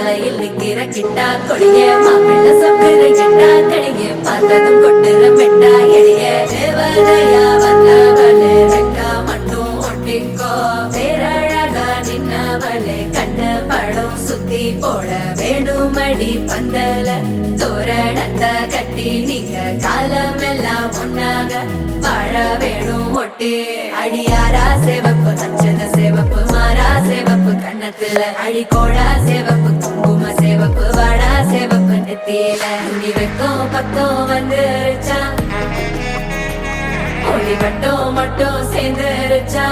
சாலையில் நிக்கிற கிட்டா கொடிய மாப்பிள்ள சப்பிர கிட்டா கடிய பார்த்ததும் கொட்டுற மெட்டா எளிய தேவதையா வந்தவளே ரெக்கா மட்டும் ஒட்டிக்கோ பேரழகா நின்னவளே கண்ணு படம் சுத்தி போட வேணுமடி பந்தல தோரணத்தை கட்டி நீங்க காலமெல்லாம் ஒன்னாக வாழ வேணும் ஒட்டி அடியாரா சேவப்பு நச்சத சேவப்பு மாறா சேவப்பு கண்ணத்துல அடிக்கோடா சேவப்பு குங்கும சேவப்பு வாடா சேவப்பு நெத்தியில துணி வெக்கம் பக்கம் வந்துருச்சா ஒளி மட்டும் சேர்ந்துருச்சா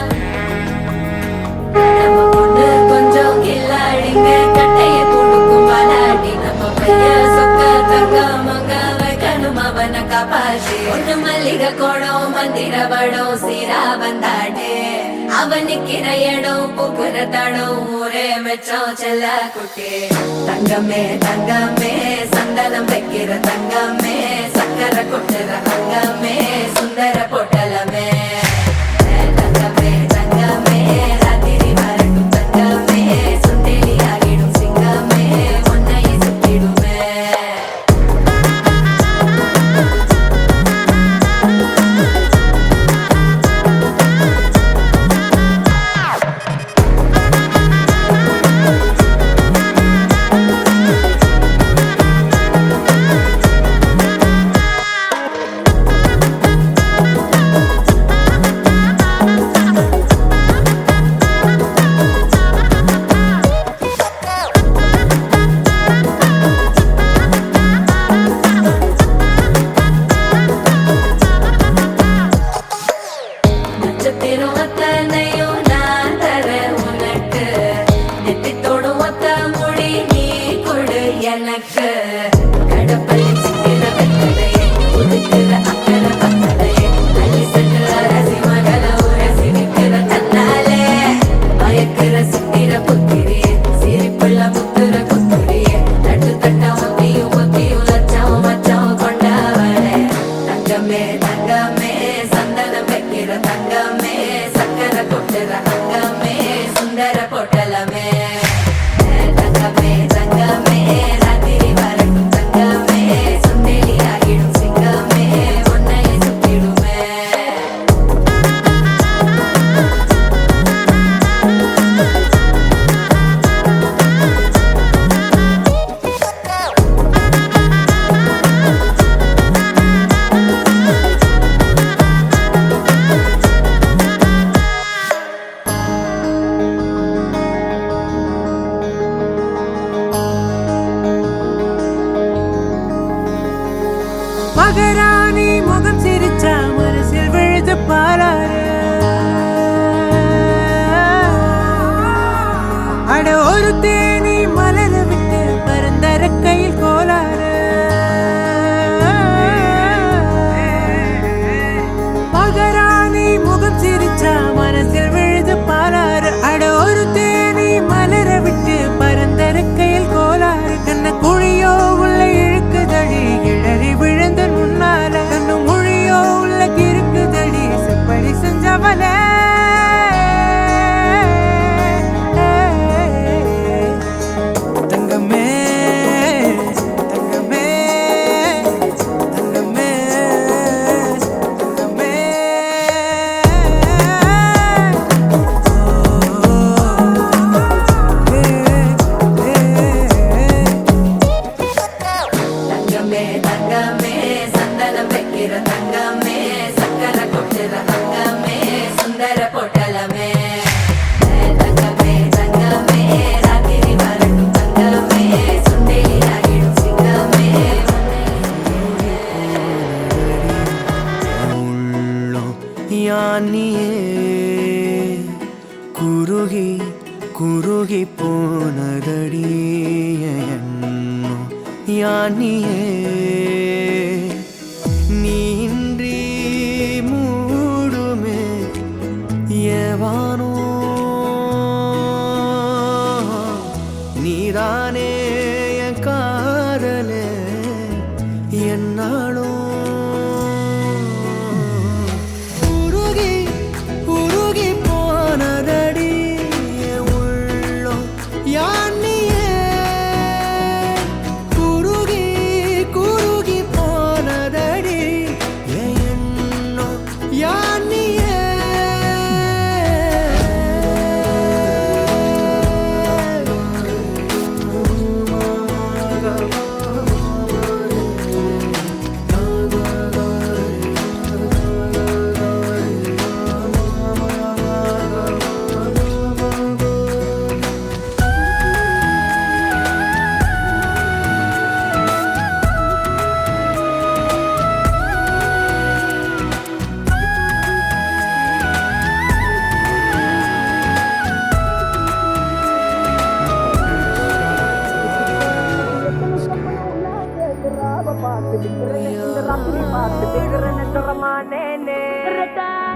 நம்ம பொண்ணு கொஞ்சம் கில்லாடிங்க கட்டைய கொடுக்கும் வாலாடி நம்ம பையன் சொக்க தங்க மங்க வைக்கணும் அவனை காப்பாசி ஒண்ணு மல்லிகை கோடம் மந்திர வடம் சீரா வந்தாடே அவனுக்கிற இடம் புகுற தடம் ஊரே மெச்சம் செல்ல குட்டி தங்கமே தங்கமே சந்தனம் வைக்கிற தங்கமே சக்கரை கொட்டுற தங்கமே சுந்தர பொட்டலமே தங்கமே தங்கமே ராத்திரி வரட்டும் தங்கமே சுண்டெலி ஆகிடும் சிங்கமே ஒன்னை சுத்திடுமே எனக்கு கடப்பள்ளி சிக்கிற வெத்தலையே உதிக்கிற அக்கற பத்தலையே அள்ளி சென்ற அரசி மகள உரசி விக்கிற தன்னாலே மயக்கிற சித்திர புத்திரியே சிரிப்புள்ள முத்துற குத்துரியே தட்டு தட்ட ஒத்தியும் லட்சம் மச்சம் கொண்டவளே தங்கமே தங்கமே சந்தனம் வைக்கிற தங்கமே சக்கரை கொட்டுற தங்கமே சுந்தர பொட்டலமே தங்கமே தங்கமே ராத்திரி வரட்டும் தங்கமே சுண்டெலி ஆகிடும் சிங்கமே ஒன்னை சுத்திடுமே மகராணி முகம் சிரிச்சா மனசில் விழுது பாராரு அட ஒரு தேனி மலர விட்டு பரந்தர கையில் கோலாறு மகராணி முகம் சிரிச்சா மனசில் விழுது பாராரு அட ஒரு தேனி மலர விட்டு பரந்தர கையில் கோலாறு கண்ண குழியோ உள்ள இழுக்குதடி கிழறி விழுந்து முன்னால கண்ணு மொழியோ உள்ள கிறுக்குதடி செப்படி செஞ்சவளே தங்கமே தங்கமே தங்கமே தங்கமே தங்கமே தங்கமே சந்தனம் வைக்கிற தங்கமே சக்கரை கொட்டுற தங்கமே சுந்தர பொட்டலமே தங்கமே தங்கமே ராத்திரி வரட்டும் தங்கமே சுண்டெலி ஆகிடும் சிங்கமே உள்ளம் யானியே குருகி குருகி போனதடி எண்ணம் யானியே நீன்றி மூடுமே ஏவானோ நீதானே என் காதலே என்னாலும் உருகி உருகி போனதடி என் உள்ளம் யானியே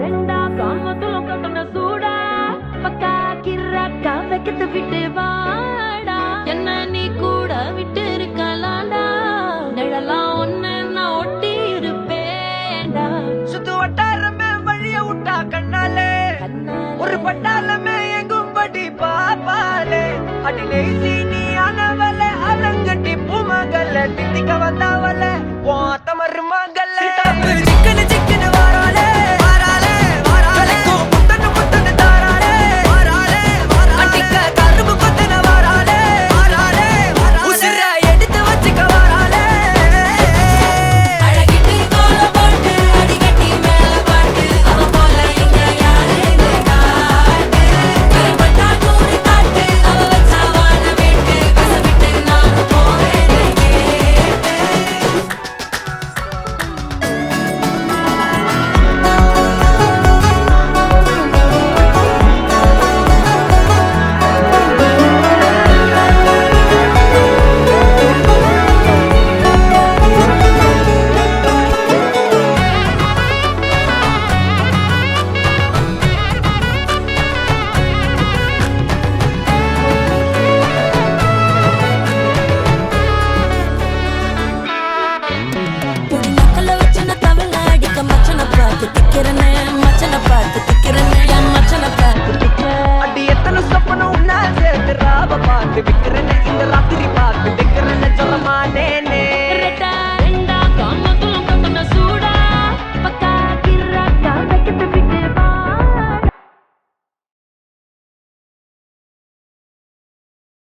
ரெண்டா காமத்துல கட்டண சூடா பக்கா கிராக்கா வைக்கத்து விட்டு வாடா என்ன நீ கூட விட்டு இருக்கலாடா நிழலாம் ஒன்னு நான் ஒட்டி இருப்பேன்டா சுத்து வட்டாரமே வழிய விட்டா கண்ணாலே ஒரு பட்டாளமே எங்கும்படி பாப்பாலே அடி நெய்சி நீ ஆனவளே அலங்கட்டி பூமகள தித்திக்க